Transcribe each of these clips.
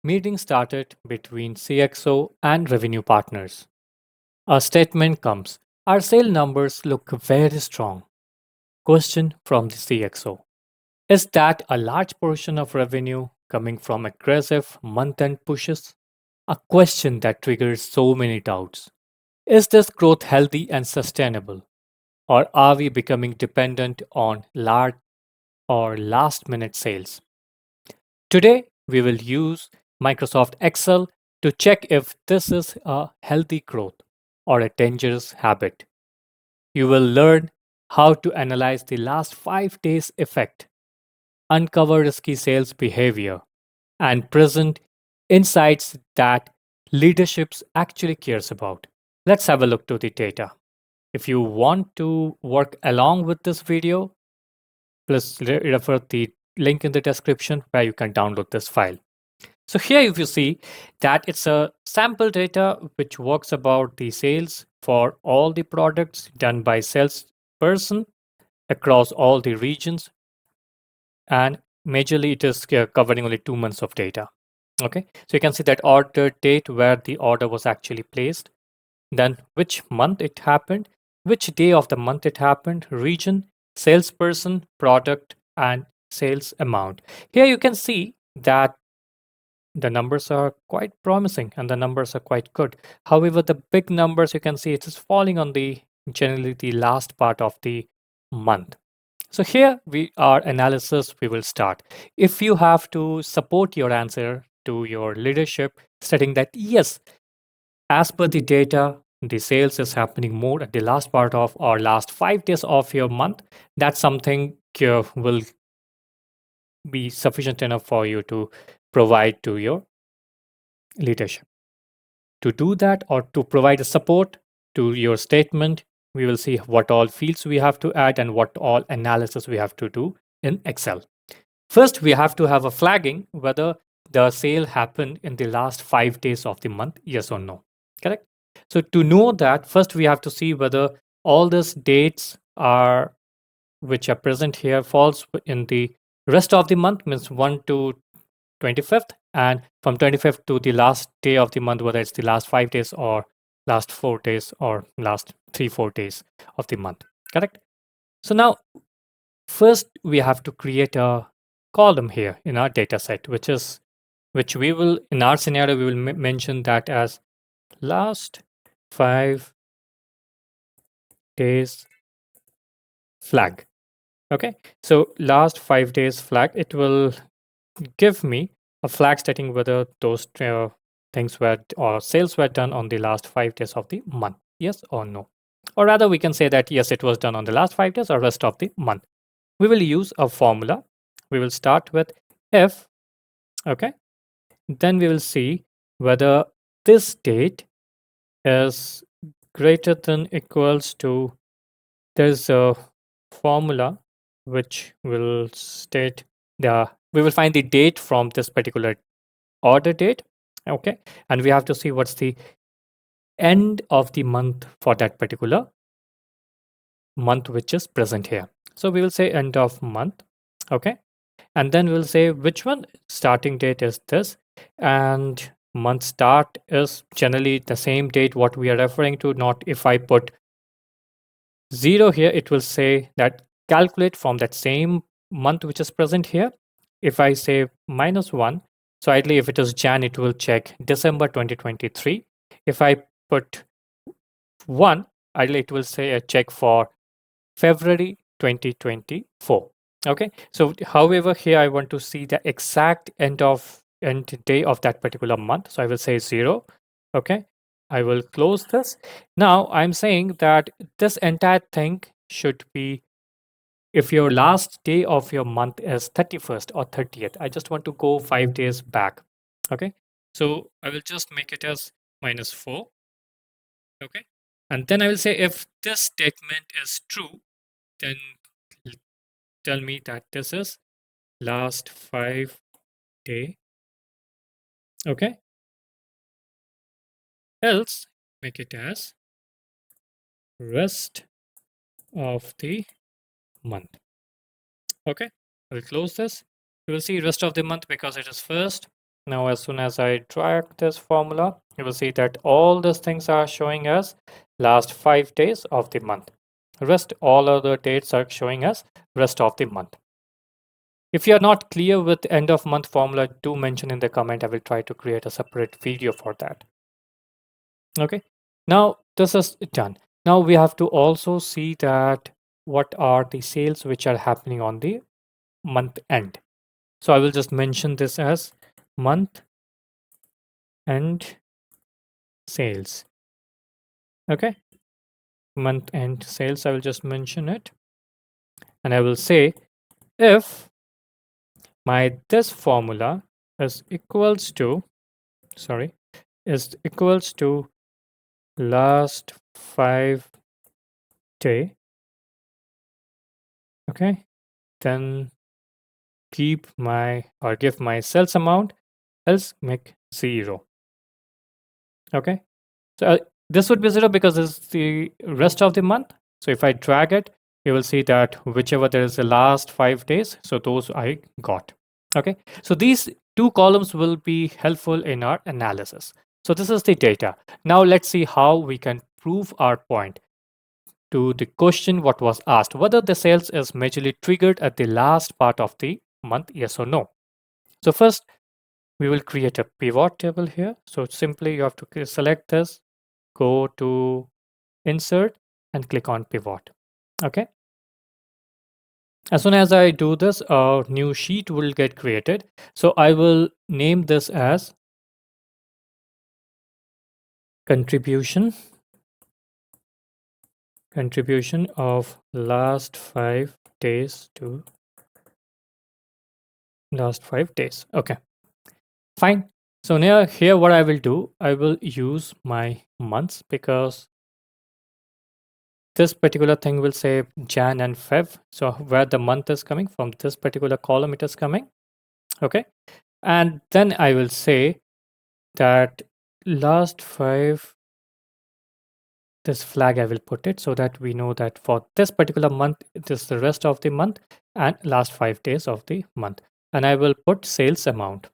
Meeting started between CXO and revenue partners. A statement comes. Our sale numbers look very strong. Question from the CXO. Is that a large portion of revenue coming from aggressive month end pushes? A question that triggers so many doubts. Is this growth healthy and sustainable? Or are we becoming dependent on large or last minute sales? Today, we will use Microsoft Excel to check if this is a healthy growth or a dangerous habit. You will learn how to analyze the last 5 days' effect, uncover risky sales behavior, and present insights that leaderships actually cares about. Let's have a look to the data. If you want to work along with this video, please refer the link in the description where you can download this file. So here if you see that it's a sample data which works about the sales for all the products done by salesperson across all the regions, and majorly it is covering only 2 months of data. Okay, so you can see that order date where the order was actually placed, then which month it happened, which day of the month it happened, region, salesperson, product, and sales amount. Here you can see that the numbers are quite promising and the numbers are quite good. However, the big numbers you can see it is falling on the generally the last part of the month. So here our analysis we will start. If you have to support your answer to your leadership, stating that yes, as per the data, the sales is happening more at the last part of or last 5 days of your month, that's something will be sufficient enough for you to provide to your leadership. To do that or to provide a support to your statement, we will see what all fields we have to add and what all analysis we have to do in Excel. First, we have to have a flagging whether the sale happened in the last 5 days of the month, yes or no. Correct? So to know that, first we have to see whether all these dates are which are present here falls in the rest of the month, means 1 to 25th, and from 25th to the last day of the month, whether it's the last 5 days or last 4 days or last 3-4 days of the month. Correct? So now first we have to create a column here in our data set, which we will in our scenario we will mention that as last 5 days flag. Okay, so last 5 days flag, it will give me a flag stating whether those things were or sales were done on the last 5 days of the month, yes or no. Or rather we can say that yes, it was done on the last 5 days or rest of the month. We will use a formula. We will start with if, okay, then we will see whether this date is greater than equals to, there's a formula which will state we will find the date from this particular order date, okay, and we have to see what's the end of the month for that particular month which is present here. So we will say end of month, okay, and then we'll say which one starting date is this, and month start is generally the same date what we are referring to. Not if I put 0 here, it will say that calculate from that same month which is present here. If I say -1, so ideally if it is Jan, it will check December 2023. If I put 1, ideally it will say a check for February 2024. Okay, so however here I want to see the exact end day of that particular month, so I will say 0. Okay, I will close this. Now I'm saying that this entire thing should be, if your last day of your month is 31st or 30th, I just want to go 5 days back. Okay, so I will just make it as -4. Okay, and then I will say if this statement is true, then tell me that this is last 5 day. Okay, else make it as rest of the month. Okay, I will close this. You will see rest of the month because it is first, Now, as soon as I drag this formula, you will see that all these things are showing us last 5 days of the month. Rest all other dates are showing us rest of the month. If you are not clear with end of month formula, do mention in the comment. I will try to create a separate video for that. Okay. Now this is done. Now we have to also see that what are the sales which are happening on the month end. So I will just mention this as month end sales. Okay. Month end sales. I will just mention it. And I will say if my this formula is equals to, sorry, is equals to last 5 day, okay, then keep my or give my sales amount, else make 0. Okay, so this would be 0 because this is the rest of the month. So if I drag it, you will see that whichever there is the last 5 days, so those I got. Okay, so these two columns will be helpful in our analysis. So this is the data. Now let's see how we can prove our point to the question what was asked, whether the sales is majorly triggered at the last part of the month, yes or no. So first we will create a pivot table here. So simply you have to select this, go to insert and click on pivot. Okay, as soon as I do this, a new sheet will get created. So I will name this as contribution of last 5 days to last 5 days. Okay, fine. So now here what I will do, I will use my months because this particular thing will say Jan and Feb. So where the month is coming from, this particular column it is coming. Okay, and then I will say that last 5, this flag I will put it so that we know that for this particular month it is the rest of the month and last 5 days of the month, and I will put sales amount.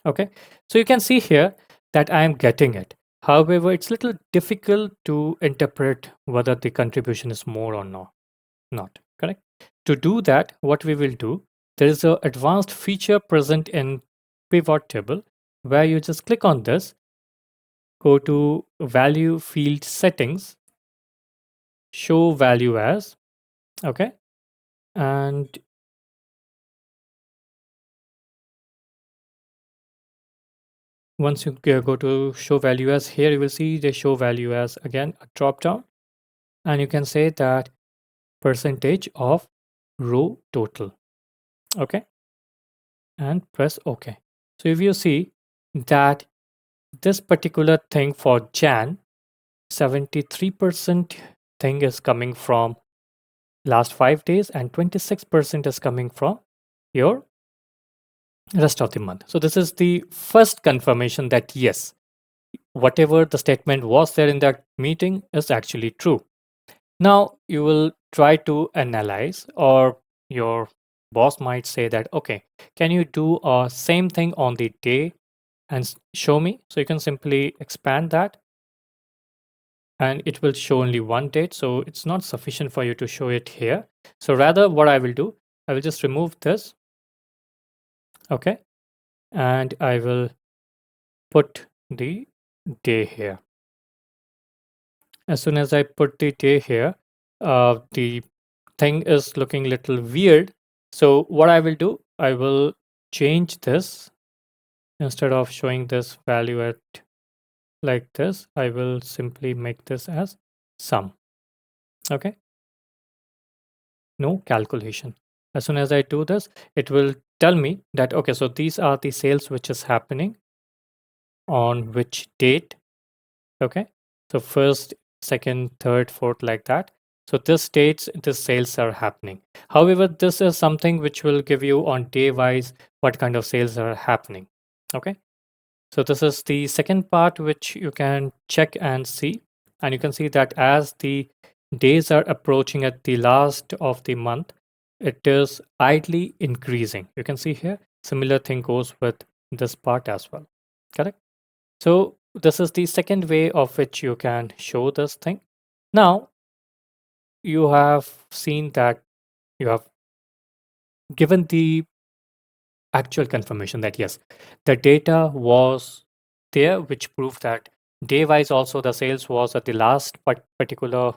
Okay, so you can see here that I am getting it. However, it's little difficult to interpret whether the contribution is more or not correct. To do that, what we will do, there is an advanced feature present in pivot table where you just click on this, go to value field settings, show value as, okay, and once you go to show value as, here you will see the show value as again a drop down, and you can say that percentage of row total. Okay, and press OK. So if you see that this particular thing for Jan, 73% thing is coming from last 5 days and 26% is coming from your rest of the month. So this is the first confirmation that yes, whatever the statement was there in that meeting is actually true. Now you will try to analyze, or your boss might say that, okay, can you do a same thing on the day and show me? So you can simply expand that and it will show only one date. So it's not sufficient for you to show it here. So rather what I will do, I will just remove this. Okay. And I will put the day here. As soon as I put the day here, the thing is looking a little weird. So what I will do, I will change this. Instead of showing this value at like this, I will simply make this as sum. Okay, no calculation. As soon as I do this, it will tell me that okay, so these are the sales which is happening on which date. Okay, so first, second, third, fourth, like that. So this states the sales are happening. However, this is something which will give you on day wise what kind of sales are happening. Okay, so this is the second part which you can check and see. And you can see that as the days are approaching at the last of the month, it is idly increasing. You can see here, similar thing goes with this part as well. Correct? So this is the second way of which you can show this thing. Now you have seen that you have given the actual confirmation that yes, the data was there, which proved that day wise also the sales was at the particular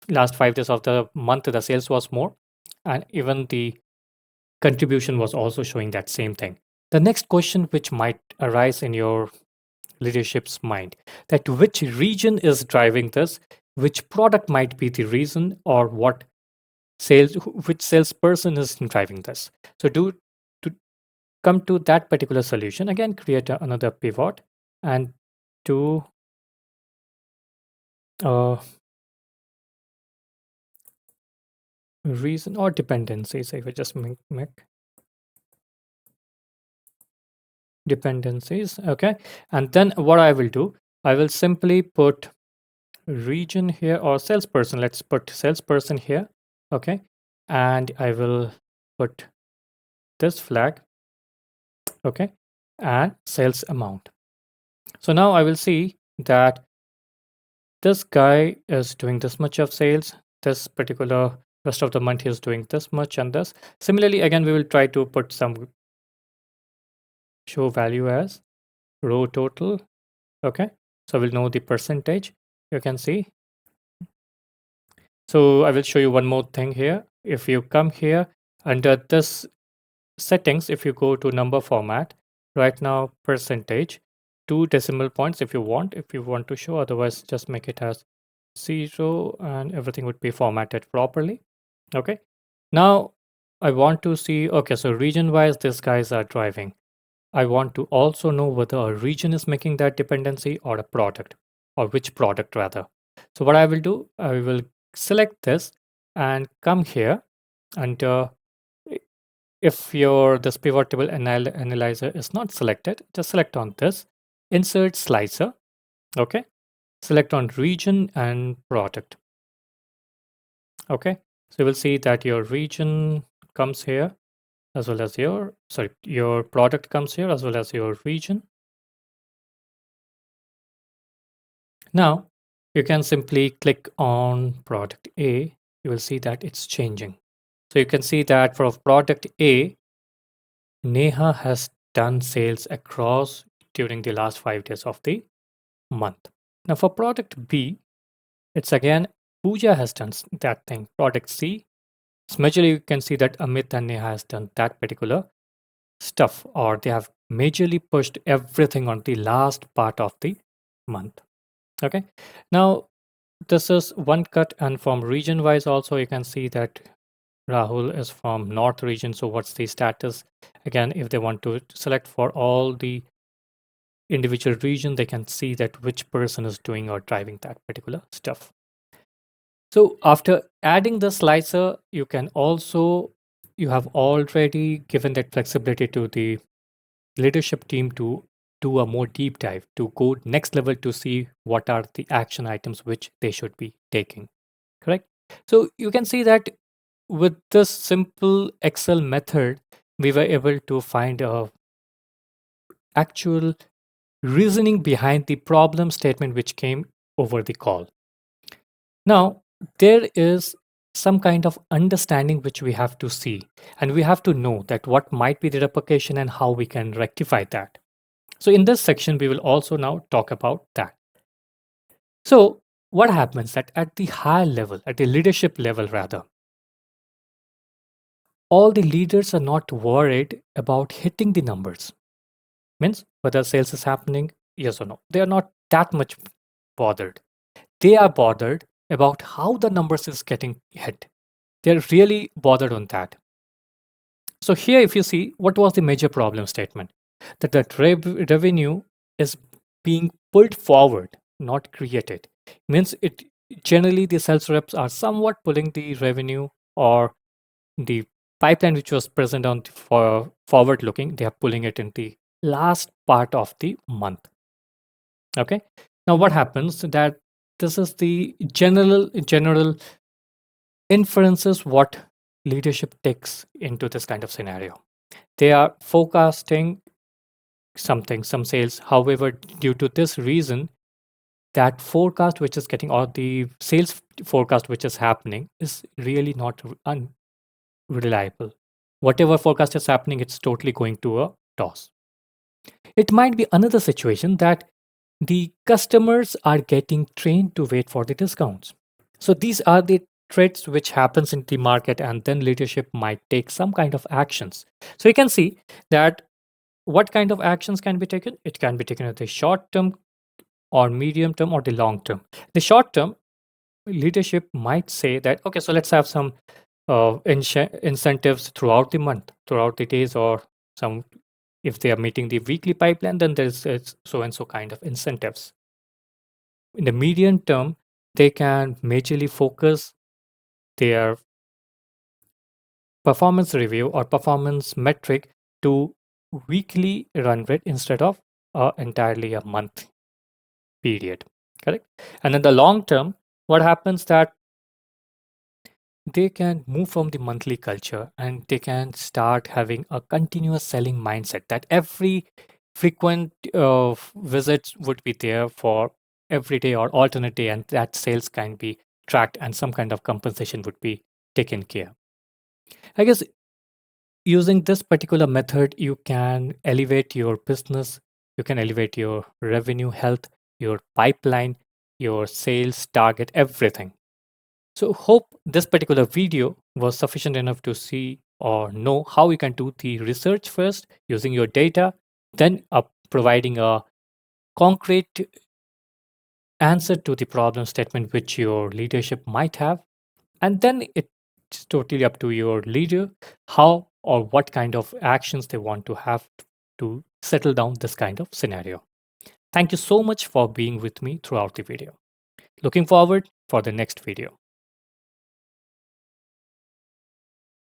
last 5 days of the month, the sales was more, and even the contribution was also showing that same thing. The next question which might arise in your leadership's mind, that which region is driving this, which product might be the reason, or what which salesperson is driving this. So do to come to that particular solution again, create another pivot and do uh, reason or dependencies. If I just make dependencies, okay, and then what I will do, I will simply put region here or salesperson. Let's put salesperson here, okay, and I will put this flag, okay, and sales amount. So now I will see that this guy is doing this much of sales, this particular rest of the month he is doing this much and this. Similarly, again, we will try to put some show value as row total, okay. So we'll know the percentage, you can see. So I will show you one more thing here. If you come here under this settings, if you go to number format, right now percentage, 2 decimal points if you want to show, otherwise just make it as 0 and everything would be formatted properly. Okay. Now I want to see, okay, so region wise, these guys are driving. I want to also know whether a region is making that dependency or a product, or which product rather. So what I will do, I will select this and come here and i- if your this pivot table analyzer is not selected, just select on this, insert slicer, okay, select on region and product, okay. So you will see that your region comes here as well as your, sorry, your product comes here as well as your region. Now, you can simply click on product A. You will see that it's changing. So you can see that for product A, Neha has done sales across during the last 5 days of the month. Now, for product B, it's again Pooja has done that thing. Product C, it's majorly you can see that Amit and Neha has done that particular stuff, or they have majorly pushed everything on the last part of the month. Okay. Now, this is one cut, and from region wise also you can see that Rahul is from north region. So what's the status? Again, if they want to select for all the individual region, they can see that which person is doing or driving that particular stuff. So after adding the slicer, you can also, you have already given that flexibility to the leadership team to do a more deep dive, to go next level to see what are the action items which they should be taking. Correct? So you can see that with this simple Excel method, we were able to find a actual reasoning behind the problem statement which came over the call. Now, there is some kind of understanding which we have to see, and we have to know that what might be the replication and how we can rectify that. So in this section, we will also now talk about that. So what happens that at the higher level, at the leadership level rather, all the leaders are not worried about hitting the numbers. Means whether sales is happening, yes or no. They are not that much bothered. They are bothered about how the numbers is getting hit. They're really bothered on that. So here, if you see, what was the major problem statement? That revenue is being pulled forward, not created. Means it generally the sales reps are somewhat pulling the revenue or the pipeline which was present on for forward looking, they are pulling it in the last part of the month. Okay. Now what happens that this is the general inferences what leadership takes into this kind of scenario. They are forecasting some sales. However, due to this reason, that forecast which is getting, or the sales forecast which is happening, is really not unreliable. Whatever forecast is happening, it's totally going to a toss. It might be another situation that the customers are getting trained to wait for the discounts. So these are the traits which happens in the market, and then leadership might take some kind of actions. So you can see that what kind of actions can be taken. It can be taken at the short term, or medium term, or the long term. The short term, leadership might say that, okay, so let's have some incentives throughout the month, throughout the days, or some, if they are meeting the weekly pipeline, then there's so and so kind of incentives. In the medium term, they can majorly focus their performance review or performance metric to weekly run rate instead of entirely a month period. Correct. And in the long term, what happens that they can move from the monthly culture, and they can start having a continuous selling mindset, that every frequent visits would be there for every day or alternate day, and that sales can be tracked, and some kind of compensation would be taken care. I guess using this particular method, you can elevate your business, you can elevate your revenue health, your pipeline, your sales target, everything. So hope this particular video was sufficient enough to see or know how you can do the research first using your data, then providing a concrete answer to the problem statement which your leadership might have. And then it's totally up to your leader how or what kind of actions they want to have to settle down this kind of scenario. Thank you so much for being with me throughout the video. Looking forward for the next video.